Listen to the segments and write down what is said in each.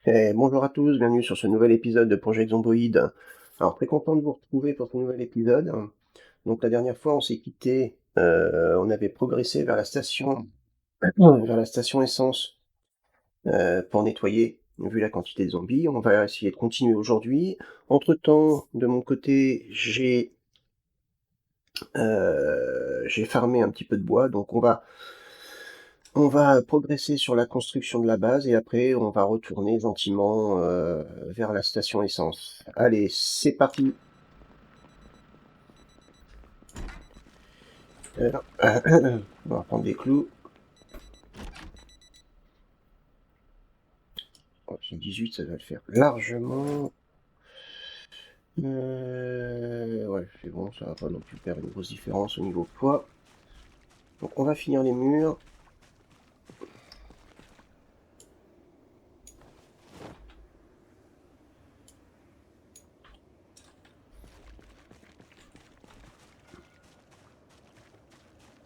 Bonjour à tous, bienvenue sur ce nouvel épisode de Projet Zomboid. Alors très content de vous retrouver pour ce nouvel épisode. Donc la dernière fois on s'est quitté, on avait progressé vers la station essence pour nettoyer, vu la quantité de zombies. On va essayer de continuer aujourd'hui. Entre-temps, de mon côté, j'ai farmé un petit peu de bois, donc on va progresser sur la construction de la base et après on va retourner gentiment vers la station essence. Allez, c'est parti. Alors, on va prendre des clous. Oh, c'est 18, ça va le faire largement. Ouais, c'est bon, ça va pas non plus faire une grosse différence au niveau poids. Donc on va finir les murs.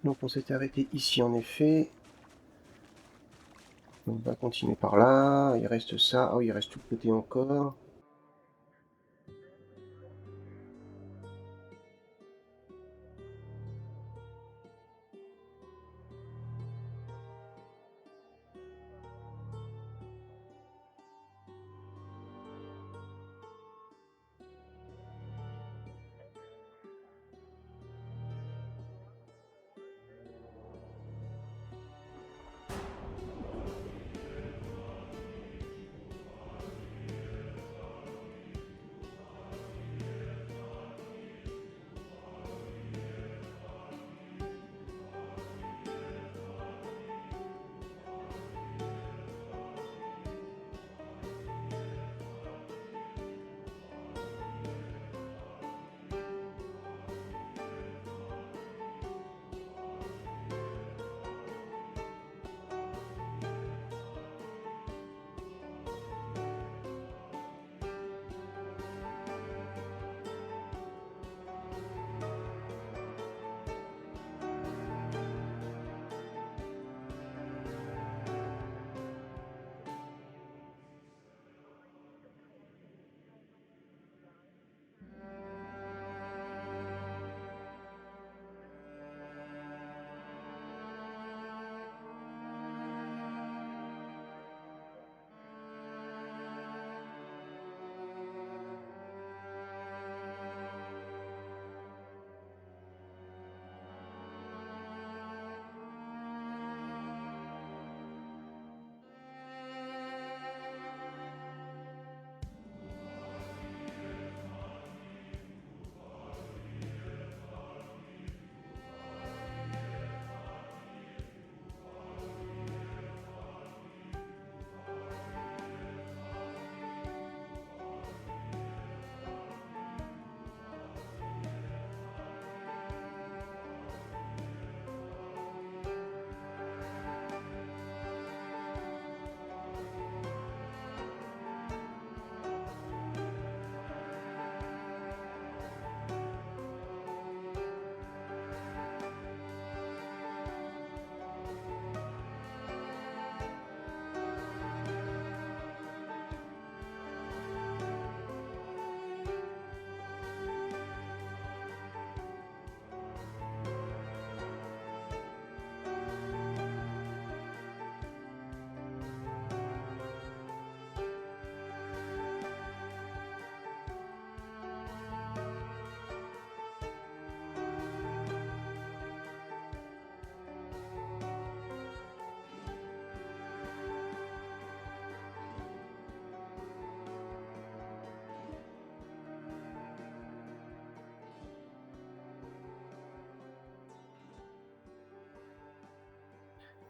Donc on s'était arrêté ici en effet. On va continuer par là. Il reste ça. Ah oui, il reste tout le côté encore.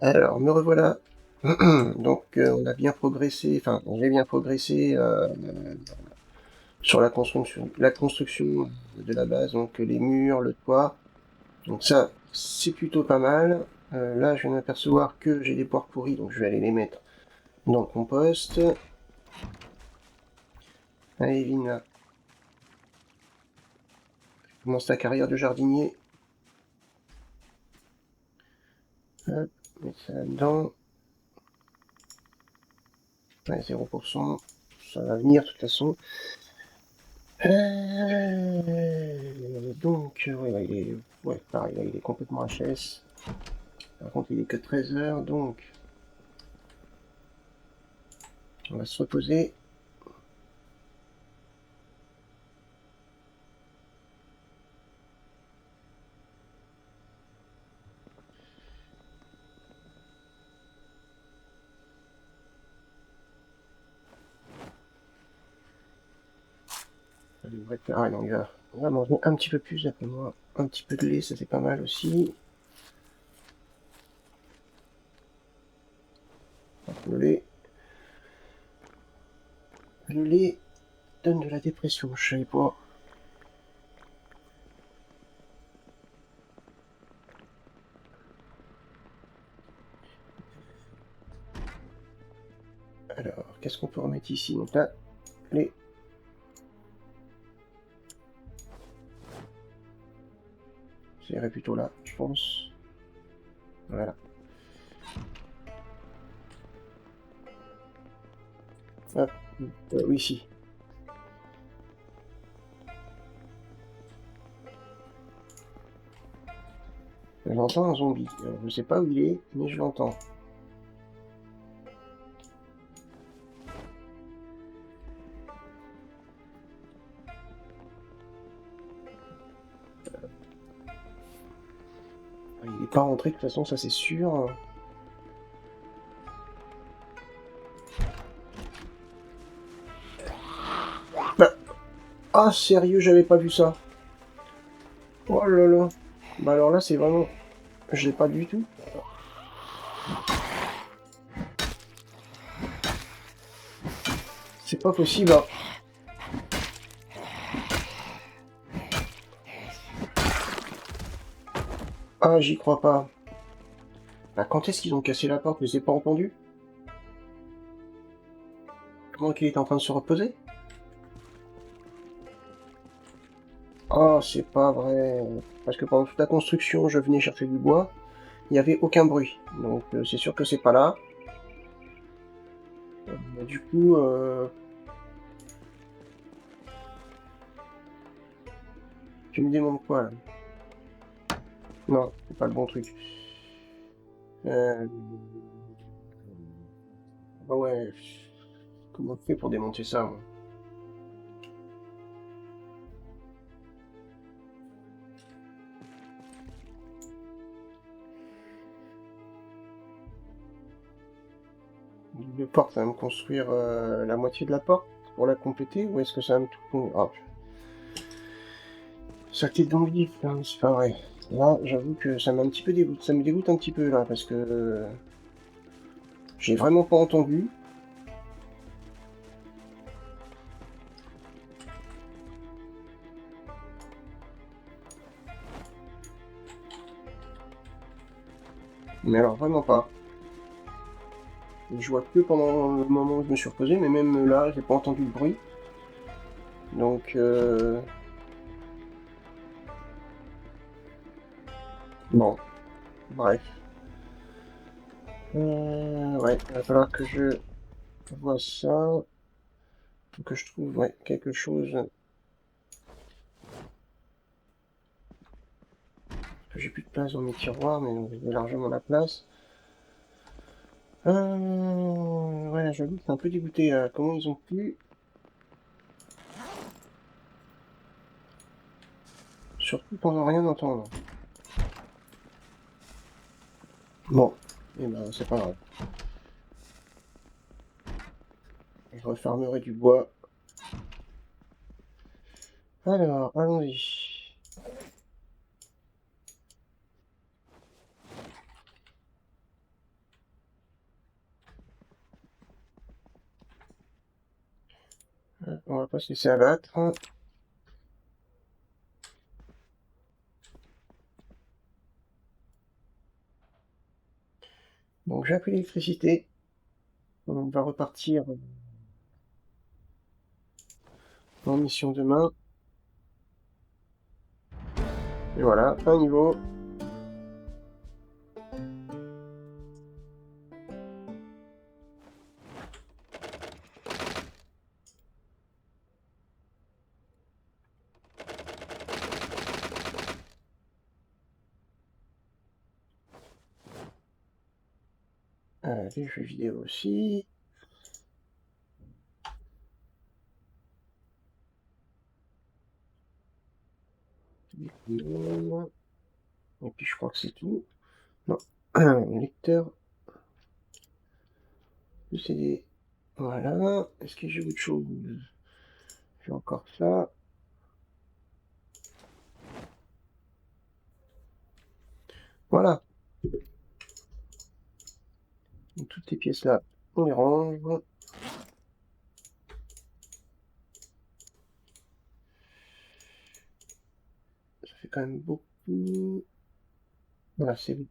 Alors, me revoilà. Donc, on a bien progressé, enfin, j'ai bien progressé sur la construction de la base, donc les murs, le toit. Donc ça, c'est plutôt pas mal. Là, je viens d'apercevoir que j'ai des poires pourries, donc je vais aller les mettre dans le compost. Allez, Vina, commence ta carrière de jardinier. Hop, mets ça là-dedans. Ouais, 0%. Ça va venir de toute façon. Donc, ouais, là, il est... Ouais, pareil, là, il est complètement HS. Par contre, il est que 13h, donc... On va se reposer. Ça devrait être... Ah non, on va manger un petit peu plus d'après moi. Un petit peu de lait, ça c'est pas mal aussi. Le lait... Le lait donne de la dépression, je savais pas. Alors, qu'est-ce qu'on peut remettre ici? Donc là, les... J'irai plutôt là, je pense. Voilà. Hop. Oui, ici. J'entends un zombie. Je sais pas où il est, mais je l'entends. Il n'est pas rentré, de toute façon, ça c'est sûr. Bah... Ah, sérieux, j'avais pas vu ça. Oh là là. Bah alors là, c'est vraiment... Je l'ai pas du tout. C'est pas possible. Hein. Ah, j'y crois pas. Bah, quand est-ce qu'ils ont cassé la porte? Je les ai pas entendus? Comment qu'il est en train de se reposer? Ah, c'est pas vrai. Parce que pendant toute la construction, je venais chercher du bois. Il n'y avait aucun bruit. Donc, c'est sûr que c'est pas là. Du coup, tu me demandes quoi, là? Non, c'est pas le bon truc. Bah ouais. Comment on fait pour démonter ça, moi? Double porte, ça va me construire la moitié de la porte pour la compléter, ou est-ce que ça va me tout... Ah, ça t'est donc dit, hein, c'est pas vrai. Là, j'avoue que ça m'a un petit peu dégoûté. Ça me dégoûte un petit peu, là, parce que... j'ai vraiment pas entendu. Mais alors, vraiment pas. Je vois que pendant le moment où je me suis reposé, mais même là, j'ai pas entendu le bruit. Donc, bon, bref. Ouais, il va falloir que je vois ça. Faut que je trouve, ouais, quelque chose. J'ai plus de place dans mes tiroirs, mais j'ai largement la place. Ouais, j'avoue que c'est un peu dégoûté. Comment ils ont pu... Surtout pendant rien entendre. Bon, et ben c'est pas grave. Je refermerai du bois. Alors, allons-y. On va pas se laisser abattre. Donc j'ai appris l'électricité. On va repartir en mission demain. Et voilà, un niveau. Les jeux vidéo aussi. Et puis je crois que c'est tout. Non, lecteur de CD. Voilà. Est-ce que j'ai autre chose? J'ai encore ça. Voilà. Donc, toutes ces pièces-là, on les range. Ça fait quand même beaucoup. Voilà, c'est bon.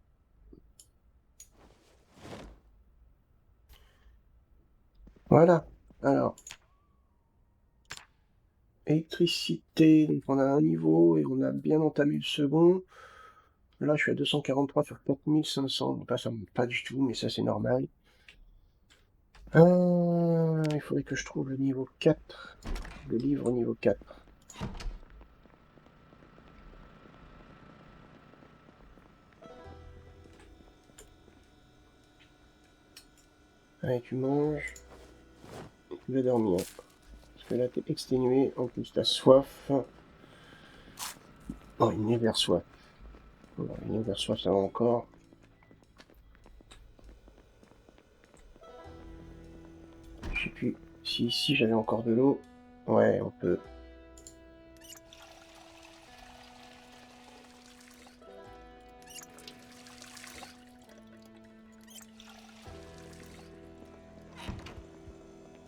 Voilà. Alors, électricité, donc on a un niveau et on a bien entamé le second. Là, je suis à 243 sur 4500. Donc là, ça ne monte pas du tout, mais ça, c'est normal. Il faudrait que je trouve le niveau 4. Le livre niveau 4. Allez, tu manges. Et tu vas dormir. Parce que là, t'es exténué. En plus, t'as soif. Oh, une hiver soif. Une hiver soif, ça va encore. Je sais plus si ici j'avais encore de l'eau. Ouais, on peut.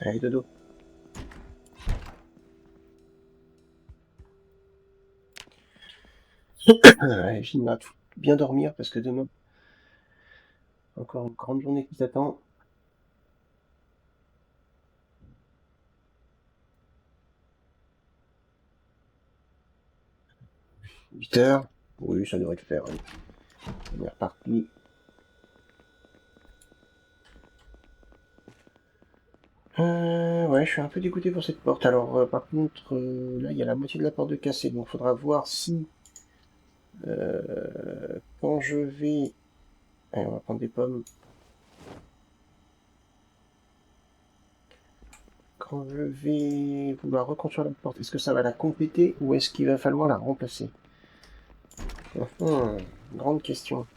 Allez, dodo. Allez, je vais bien dormir parce que demain, encore une grande journée qui t'attend. 8 heures. Oui, ça devrait le faire. Allez. On est reparti. Ouais, je suis un peu dégoûté pour cette porte. Alors, par contre, là, il y a la moitié de la porte de cassée. Donc, il faudra voir si, quand je vais... Allez, on va prendre des pommes. Quand je vais vouloir reconstruire la porte, est-ce que ça va la compléter ou est-ce qu'il va falloir la remplacer? Grande question.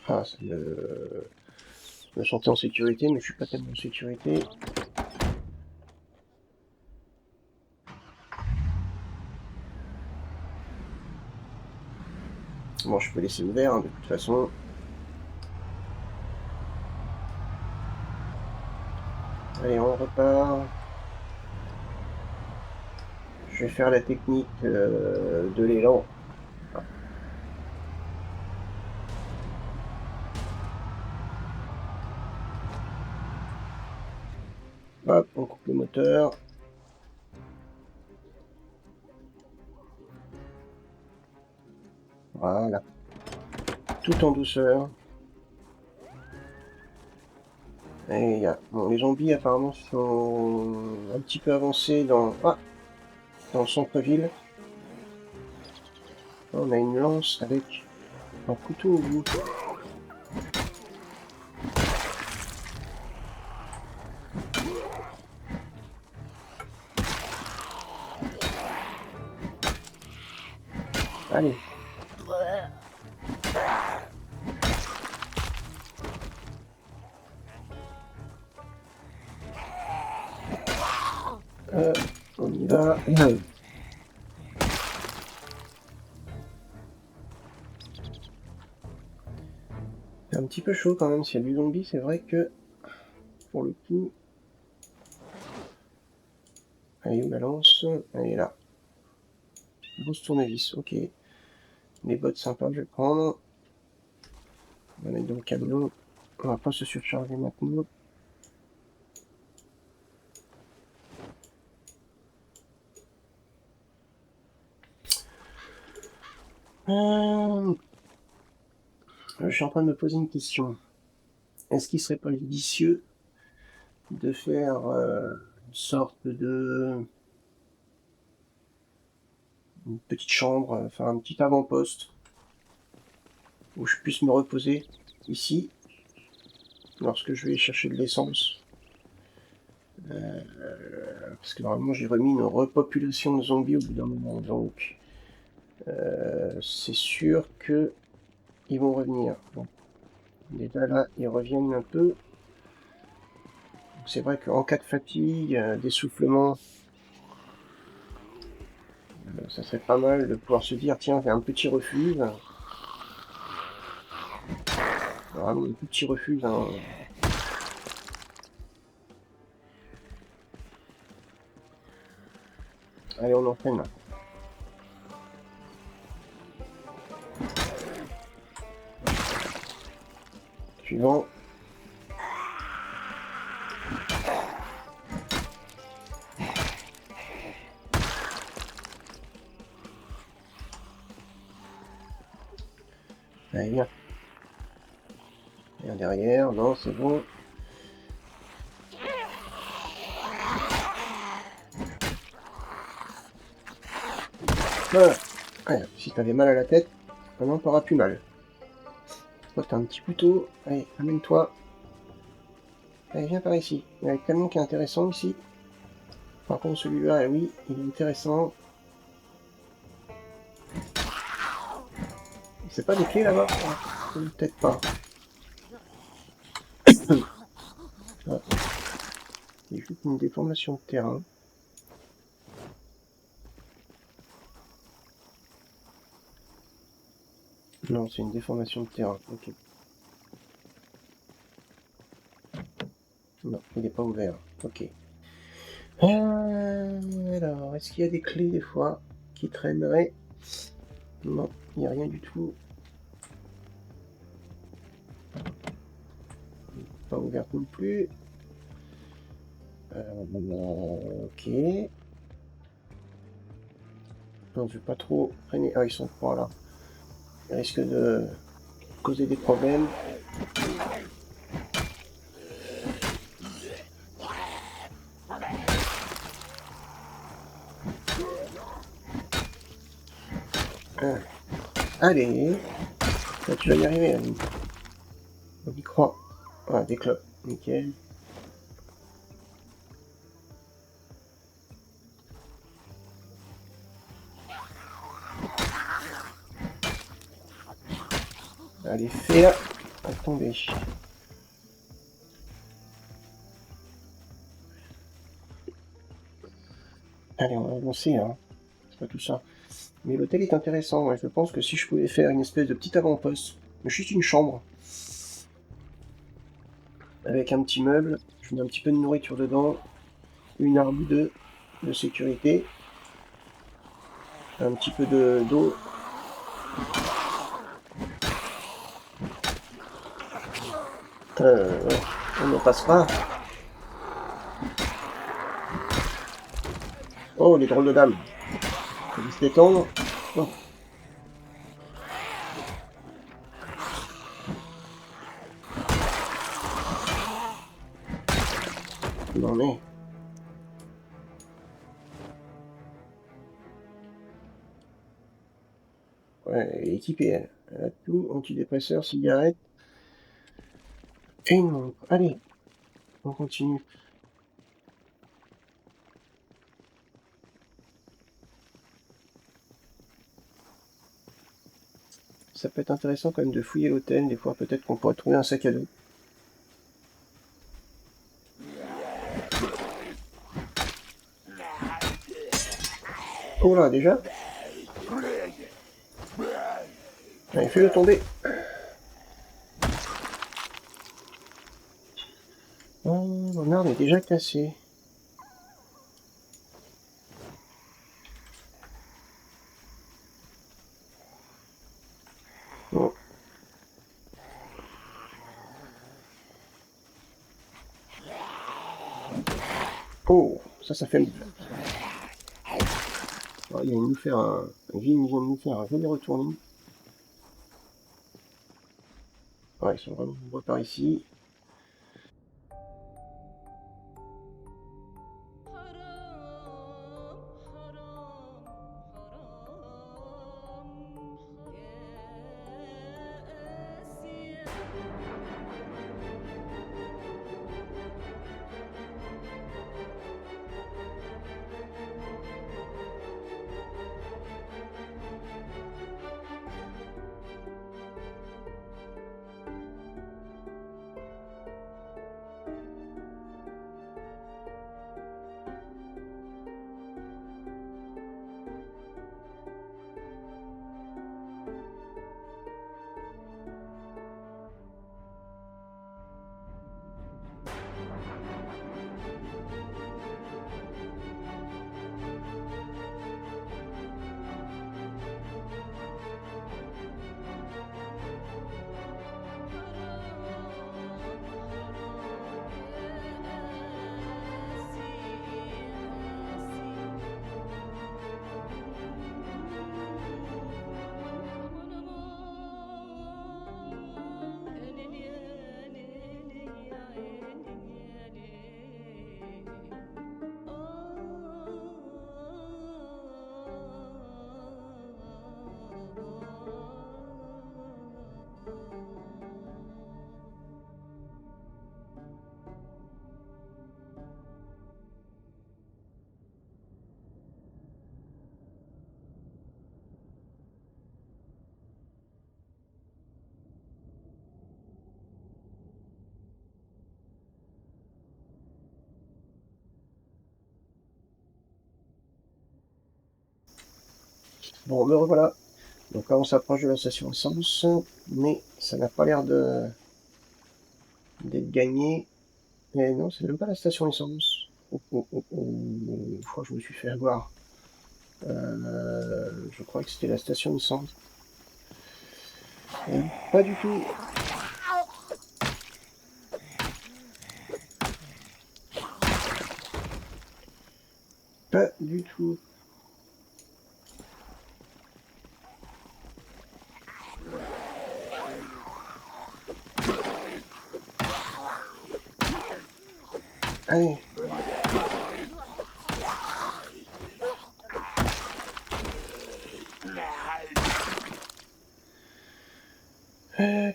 Ah, ça me sentais en sécurité, mais je suis pas tellement en sécurité. Bon, je peux laisser ouvert, hein, de toute façon. Allez, on repart. Je vais faire la technique de l'élan. Hop, on coupe le moteur. Voilà. Tout en douceur. Et bon, les zombies apparemment sont un petit peu avancés dans le centre-ville. On a une lance avec un couteau au bout. Allez. On y va. C'est un petit peu chaud quand même, s'il y a du zombie, c'est vrai que, pour le coup... Allez, où la lance? Elle est là. Grosse tournevis, ok. Des bottes sympas, je vais prendre. On va mettre dans le camion. On va pas se surcharger maintenant. Je suis en train de me poser une question. Est-ce qu'il serait pas judicieux de faire une sorte de... une petite chambre, enfin un petit avant-poste, où je puisse me reposer ici, lorsque je vais chercher de l'essence. Parce que normalement j'ai remis une repopulation de zombies au bout d'un moment, donc c'est sûr que ils vont revenir. Bon. Déjà là, ils reviennent un peu. C'est vrai qu'en cas de fatigue, d'essoufflement, ça serait pas mal de pouvoir se dire, tiens, j'ai un petit refuge. Vraiment un petit refuge. Hein. Allez, on enchaîne là. Suivant. Allez, viens. Viens derrière. Non, c'est bon. Voilà. Allez, si t'avais mal à la tête, maintenant t'auras plus mal. Toi, t'as un petit couteau. Allez, amène-toi. Allez, viens par ici. Il y a un camion qui est intéressant ici. Par contre, celui-là, oui, il est intéressant. C'est pas des clés là-bas? Peut-être pas. Ah. C'est juste une déformation de terrain. Non, c'est une déformation de terrain. Ok. Non, il n'est pas ouvert. Ok. Alors, est-ce qu'il y a des clés des fois qui traîneraient? Non, il n'y a rien du tout. Pas ouvert non plus. Ok. Non, je vais pas trop traîner. Ah, ils sont trois là. Ils risquent de causer des problèmes. Ah. Allez. Là, tu vas y arriver, Annie. On y croit. Ah, des clopes. Nickel. Allez, fais-la. Attendez. Allez, on va avancer, hein. C'est pas tout ça. Mais l'hôtel est intéressant, ouais. Je pense que si je pouvais faire une espèce de petit avant-poste, juste une chambre, avec un petit meuble, je mets un petit peu de nourriture dedans, une arme de sécurité, un petit peu d'eau. Ouais, on n'en passe pas. Oh, les drôles de dames. Faut se détendre. Oh. Non mais... Ouais, elle est équipée, elle. Elle a tout, antidépresseur, cigarette, et une montre. Allez, on continue. Ça peut être intéressant quand même de fouiller l'hôtel, des fois peut-être qu'on pourrait trouver un sac à dos. Oh là, déjà? Allez, fais-le tomber. Oh, mon arme est déjà cassée. Bon. Oh, ça fait mal. Oh, il vient de nous faire un... Vin vient de nous faire un joli retournement. Ouais, ils sont vraiment nombreux par ici. Bon, me revoilà. Donc là, on s'approche de la station essence, mais ça n'a pas l'air d'être gagné. Mais non, c'est même pas la station essence. Je crois que je me suis fait avoir. Je crois que c'était la station essence. Pas du tout. Pas du tout. Allez.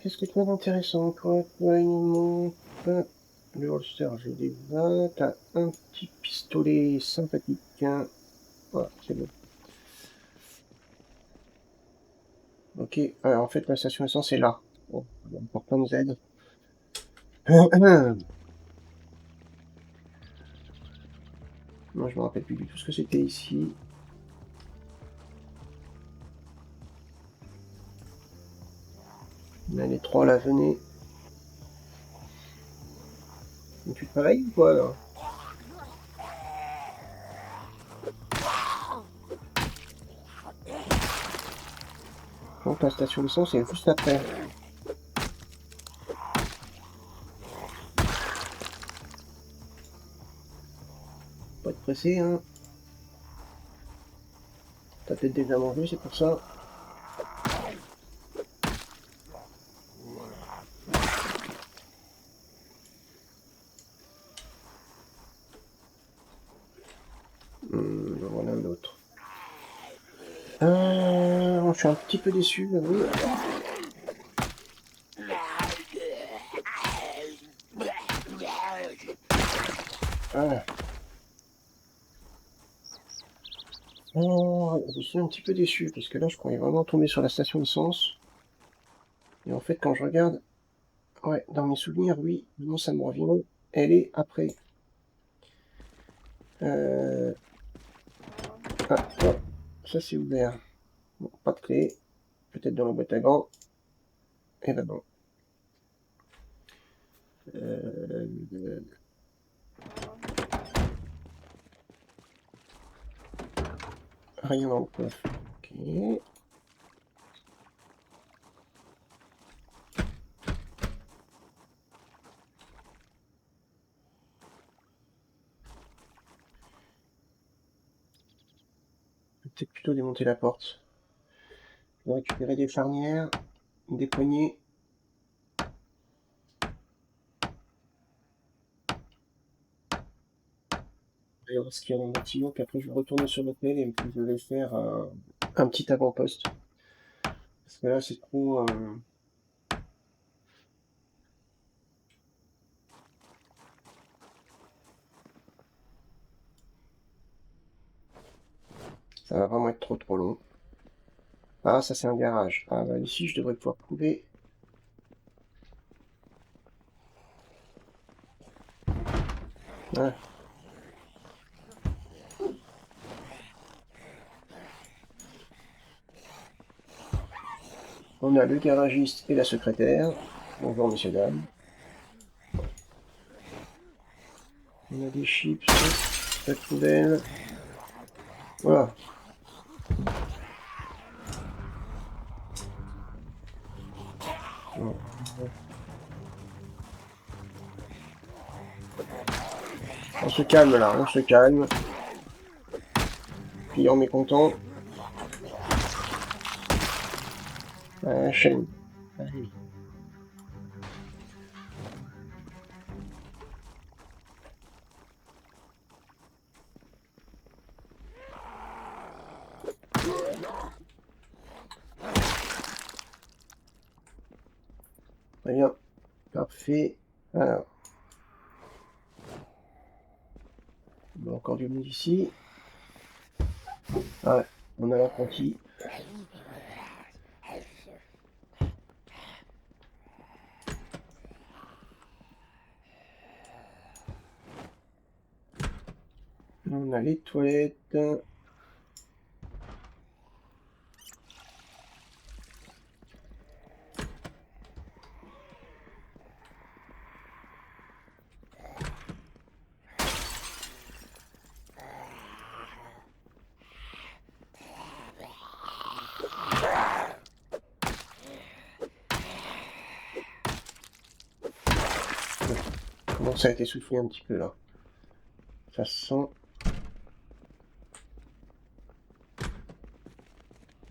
Qu'est-ce que tu as d'intéressant, toi? Il nous manque le holster, j'ai des 20. T'as un petit pistolet sympathique. Voilà, c'est bon. Ok, en fait, la station essence est là. Bon, pour plein de Z. Moi, je me rappelle plus du tout ce que c'était ici. Là, les trois, là, venez. Tu travailles ou quoi, là? Donc, la station essence est juste après. Pas être pressé, hein. T'as peut-être déjà mangé, c'est pour ça. Voilà un autre. Je suis un petit peu déçu, oui. Ah. Je suis un petit peu déçu, parce que là, je croyais vraiment tomber sur la station essence. Et en fait, quand je regarde, ouais, dans mes souvenirs, oui, non, ça me revient. Elle est après. Ah, oh, ça c'est ouvert. Bon, pas de clé. Peut-être dans la boîte à gants. Eh ben non. Rien dans le coffre. Ok. Peut-être plutôt démonter la porte. Je vais récupérer des charnières, des poignées. Et on va ce qu'il y a dans le tuyau, puis après je vais retourner sur l'hôtel et puis je vais faire un petit avant-poste. Parce que là c'est trop... Ça va vraiment être trop long. Ah, ça c'est un garage. Ah bah ici je devrais pouvoir trouver... Ouais. On a le garagiste et la secrétaire. Bonjour, messieurs, dames. On a des chips, la poubelle. Voilà. Bon. On se calme là, on se calme. Client mécontent. Chaîne. Allez. Très bien. Parfait. Alors. Bon, encore du monde ici. Ah ouais, on a l'apprenti. On a les toilettes. Comment ça a été soufflé un petit peu là. Ça se sent.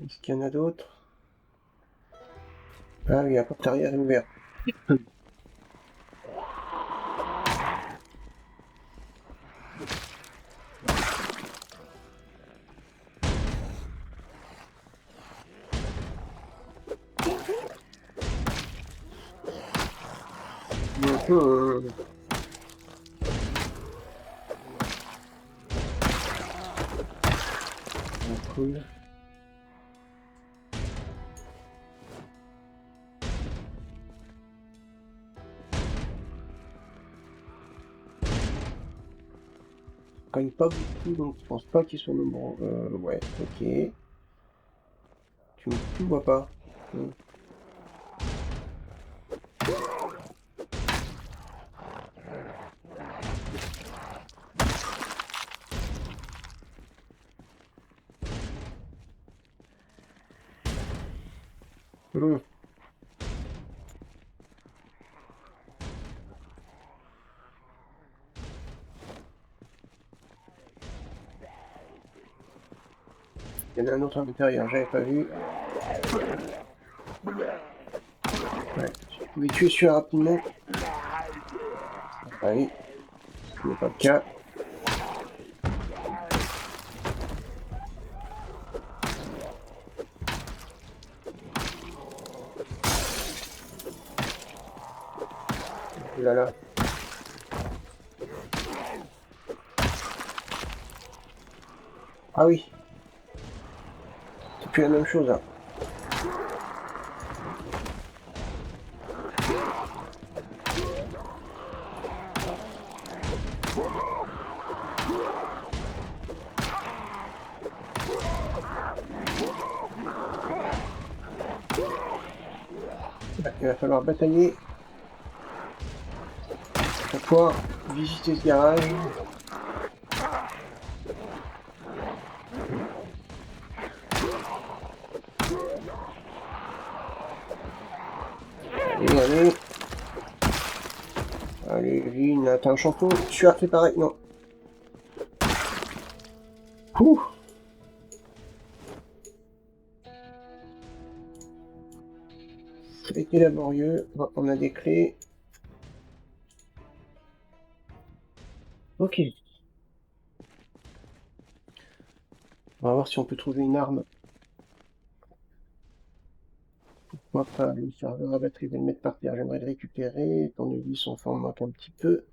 Est-ce qu'il y en a d'autres? Ah oui, la porte arrière est ouverte. Cool. Quand pas beaucoup, donc je pense pas qu'ils soient nombreux. Ouais, ok. Tu vois pas. Hum. Il y en a un autre à l'intérieur, j'avais pas vu. Ouais, si je pouvais tuer celui-là rapidement. Ah oui, ce n'est pas le cas. Oh là là. Ah oui. C'est plus la même chose là. Il va falloir batailler pour pouvoir visiter ce garage. Allez, allez. Allez, Lynn, t'as un shampoing. Tu as fait pareil, non. Ouh. Ça a été laborieux. Bon, on a des clés. Ok. On va voir si on peut trouver une arme. Pourquoi pas, le serveur à batterie, je vais le mettre par terre. J'aimerais le récupérer. Tournevis, enfin, on manque un petit peu.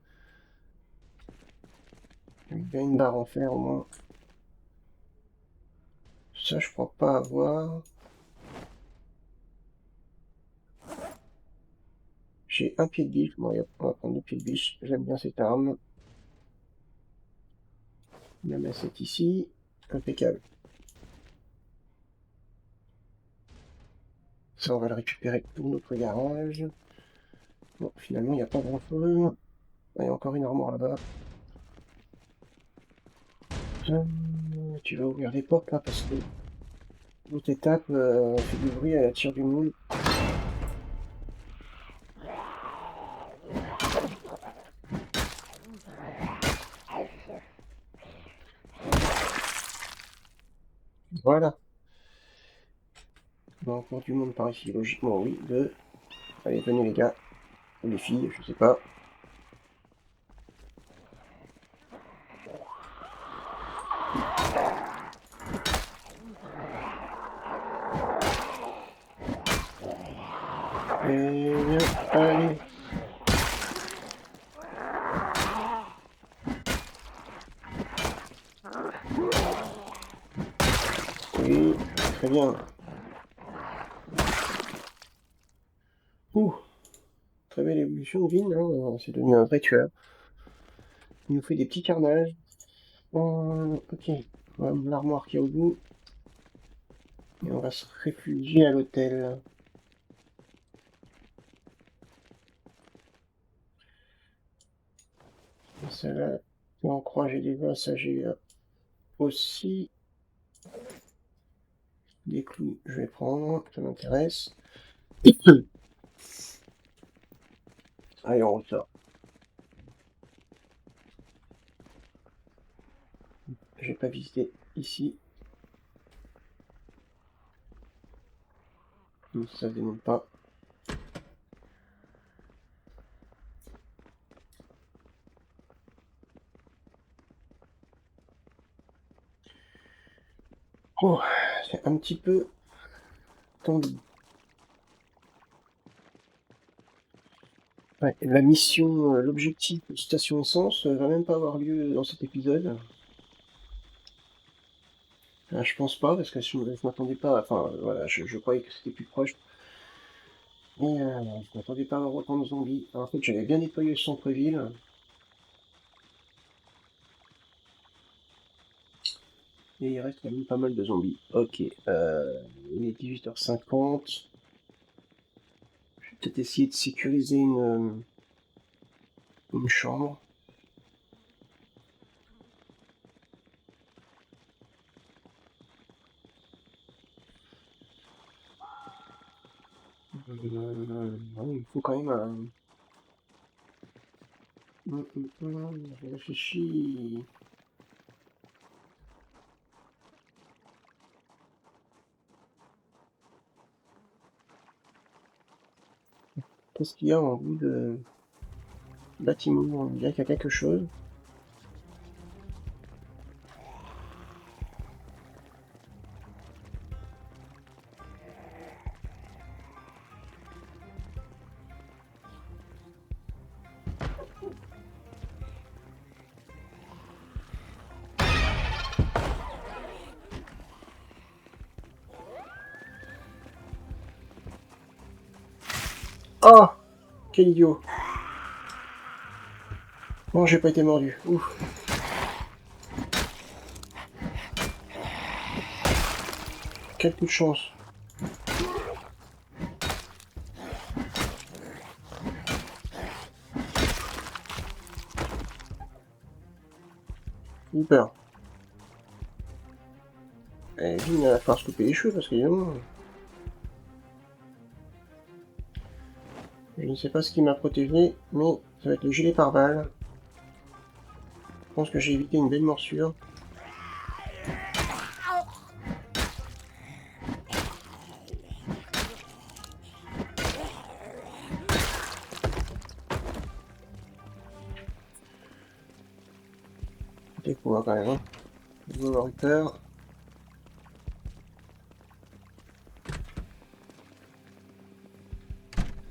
Il y a une barre en fer au moins. Ça, je crois pas avoir. J'ai un pied de biche. Bon, on va prendre le pied de biche. J'aime bien cette arme. La massette ici. Impeccable. Ça, on va le récupérer pour notre garage. Bon, finalement, il n'y a pas grand-chose. Il y a encore une armoire là-bas. Tu vas ouvrir les portes là parce que l'autre étape fait du bruit, elle attire du monde. Voilà. Il y a encore du monde par ici, logiquement oui. Deux. Allez, venez les gars. Ou les filles, je sais pas. Et bien, allez. Oui, très bien. Ouh, très belle évolution de Vin, hein. C'est devenu un vrai tueur. Il nous fait des petits carnages. Ok, voilà l'armoire qui est au bout. Et on va se réfugier à l'hôtel. Celle-là, on croit j'ai des vins, ça j'ai aussi. Des clous, je vais prendre, ça m'intéresse. Allez, on ressort. Je vais pas visiter ici. Ça se démonte pas. Oh, c'est un petit peu tendu. Ouais, la mission, l'objectif station essence va même pas avoir lieu dans cet épisode. Je pense pas, parce que je m'attendais pas, enfin voilà, je croyais que c'était plus proche. Mais je m'attendais pas à avoir autant de zombies. Alors, en fait, j'avais bien nettoyé le centre-ville. Et il reste quand même pas mal de zombies. Ok, il est 18h50. Je vais peut-être essayer de sécuriser une chambre. Il faut quand même je réfléchis. Qu'est-ce qu'il y a en bout de bâtiment? On dirait qu'il y a quelque chose. Oh! Quel idiot! Bon, j'ai pas été mordu. Ouf! Quel coup de chance! J'ai eu peur. Et Vin, il va falloir se couper les cheveux parce que évidemment. Je ne sais pas ce qui m'a protégé, mais ça va être le gilet pare-balles. Je pense que j'ai évité une belle morsure. C'était quoi quand même, hein? Je vais avoir eu peur.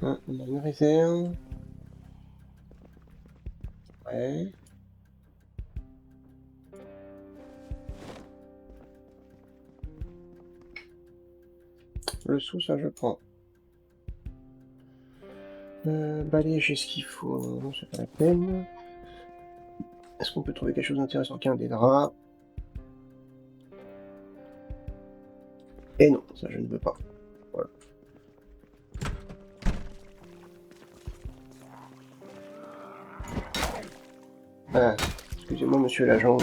Hein, on a une réserve. Ouais. Le sou, ça je prends. Balai, j'ai ce qu'il faut. Non, c'est pas la peine. Est-ce qu'on peut trouver quelque chose d'intéressant qu'un des draps? Et non, ça je ne veux pas. Voilà. Ah, excusez-moi, monsieur l'agent.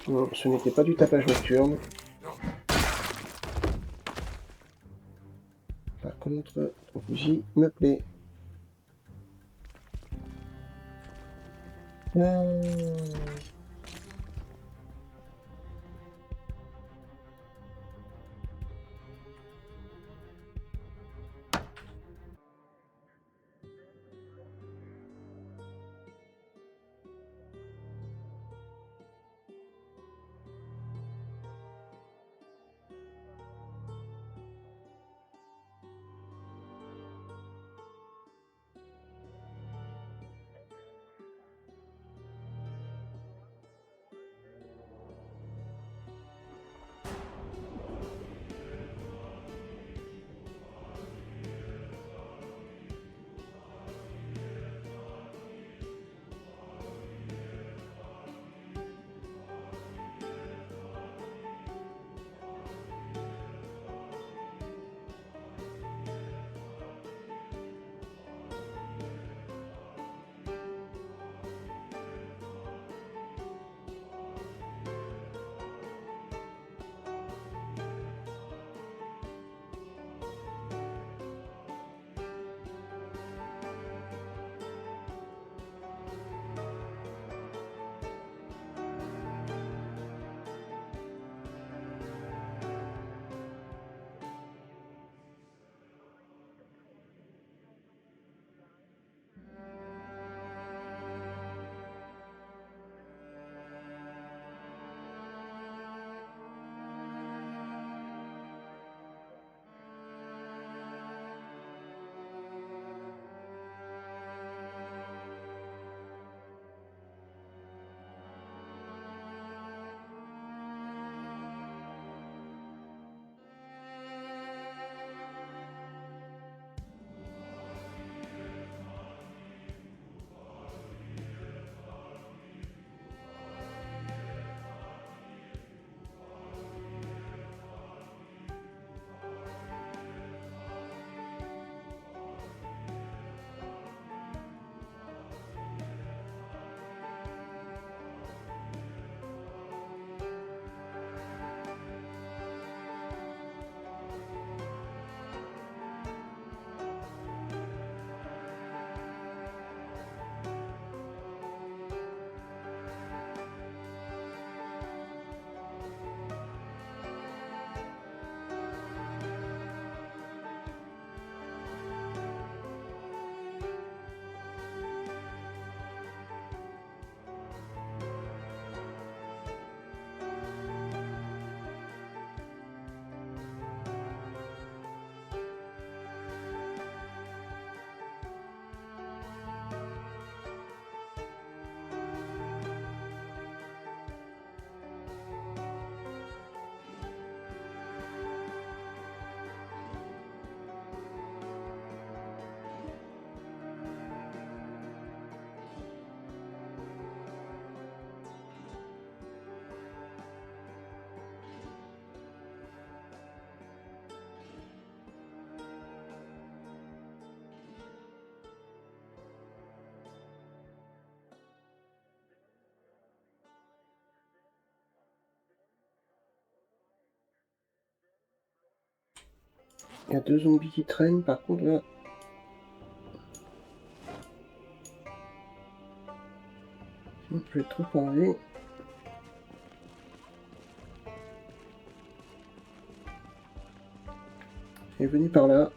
Non, ce n'était pas du tapage nocturne. Par contre, ton fusil me plaît. Il y a 2 zombies qui traînent, par contre là. Je vais trop parler. Et venez par là.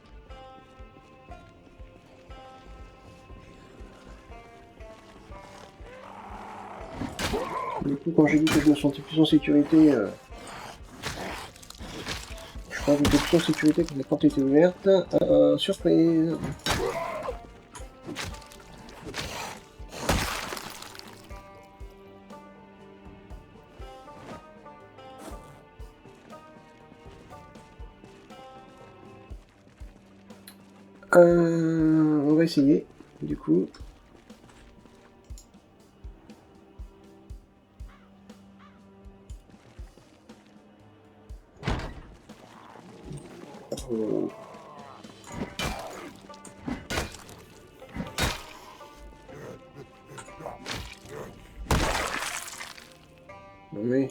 Du coup, quand j'ai dit que je me sentais plus en sécurité, je crois que j'étais plus en sécurité quand la porte était ouverte. Surprise! On va essayer, du coup. Oh. Oui.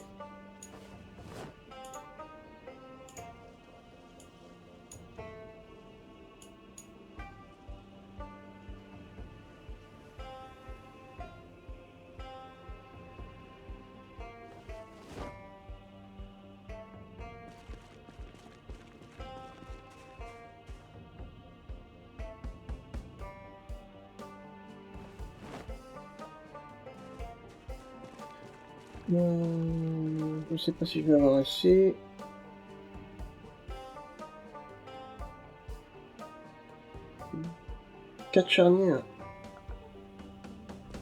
Je sais pas si je vais avoir assez. 4 charnières.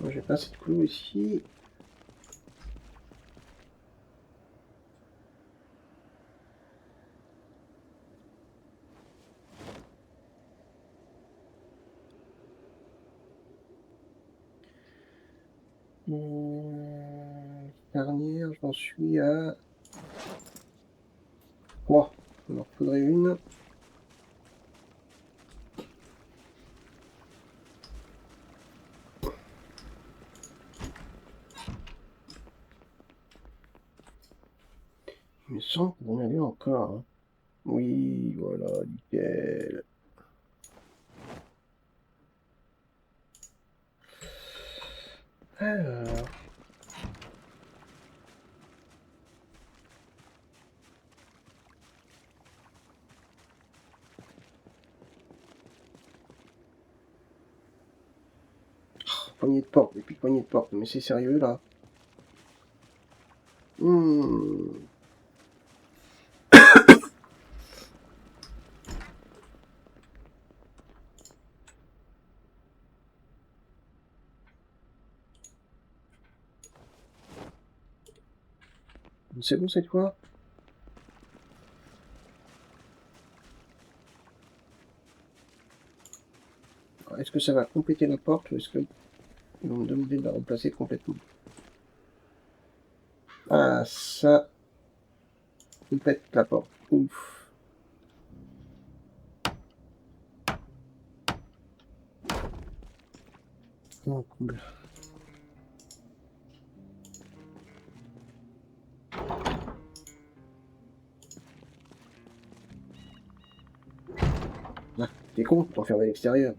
Moi, j'ai pas assez de clous ici. Charnière, j'en suis à 3. Il en faudrait une. Il me semble que j'en avais encore. Hein. Oui, voilà, nickel. Alors. Poignée de porte, depuis poignée de porte, mais c'est sérieux là. C'est bon cette fois? Est-ce que ça va compléter la porte ou est-ce qu'ils vont me demander de la remplacer complètement? Ah, ça complète la porte. Ouf. Oh, cool. Ah, t'es con, pour fermer l'extérieur.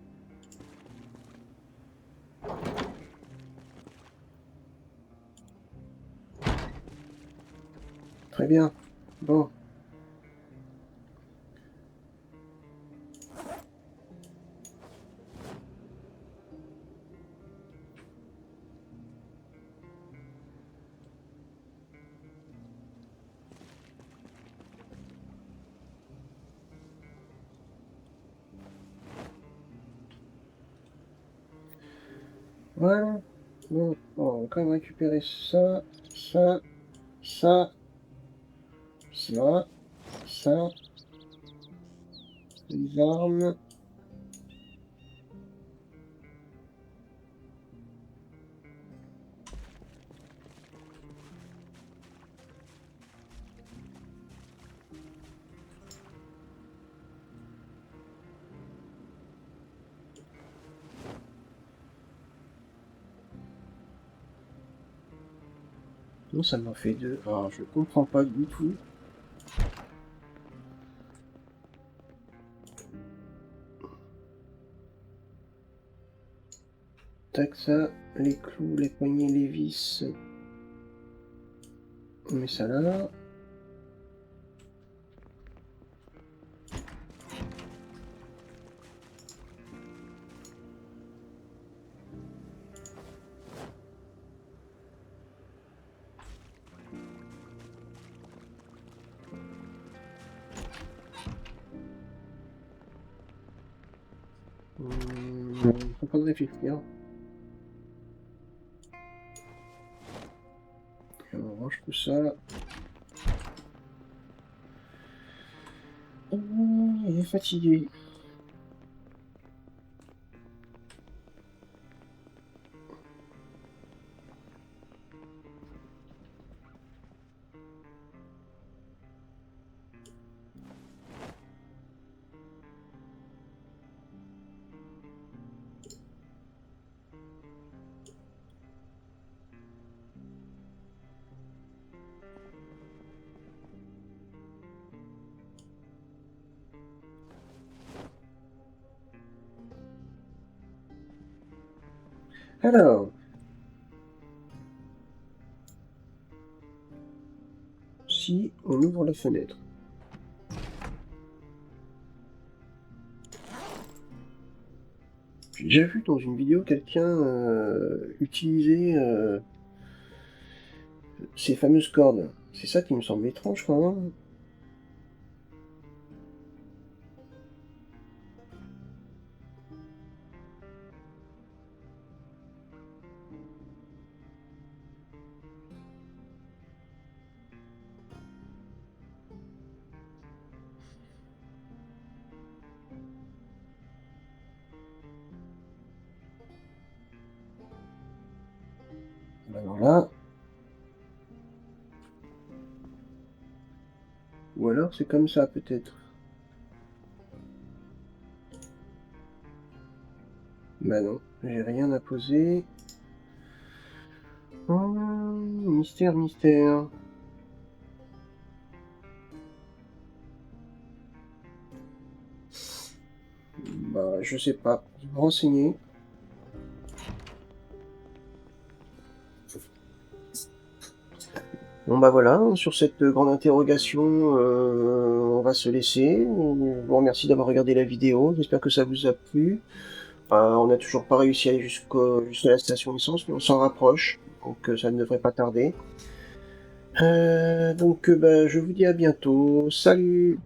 Très bien. Bon. Voilà. Bon, on va quand même récupérer ça, ça, ça, ça, les armes. Non, ça m'en fait deux. Alors, je comprends pas du tout. Tac, ça, les clous, les poignées, les vis. On met ça là. Je suis en train de réfléchir. On range tout ça. Il est fatigué. Alors, si on ouvre la fenêtre. J'ai déjà vu dans une vidéo quelqu'un utiliser ces fameuses cordes. C'est ça qui me semble étrange quand même. Alors là, ou alors c'est comme ça peut-être. Bah non, j'ai rien à poser. Mystère, mystère. Bah je sais pas. Je vais me renseigner. Bon bah voilà, sur cette grande interrogation, on va se laisser. Je vous remercie d'avoir regardé la vidéo, j'espère que ça vous a plu. On n'a toujours pas réussi à aller jusqu'à la station essence, mais on s'en rapproche, donc ça ne devrait pas tarder. Donc bah, je vous dis à bientôt, salut!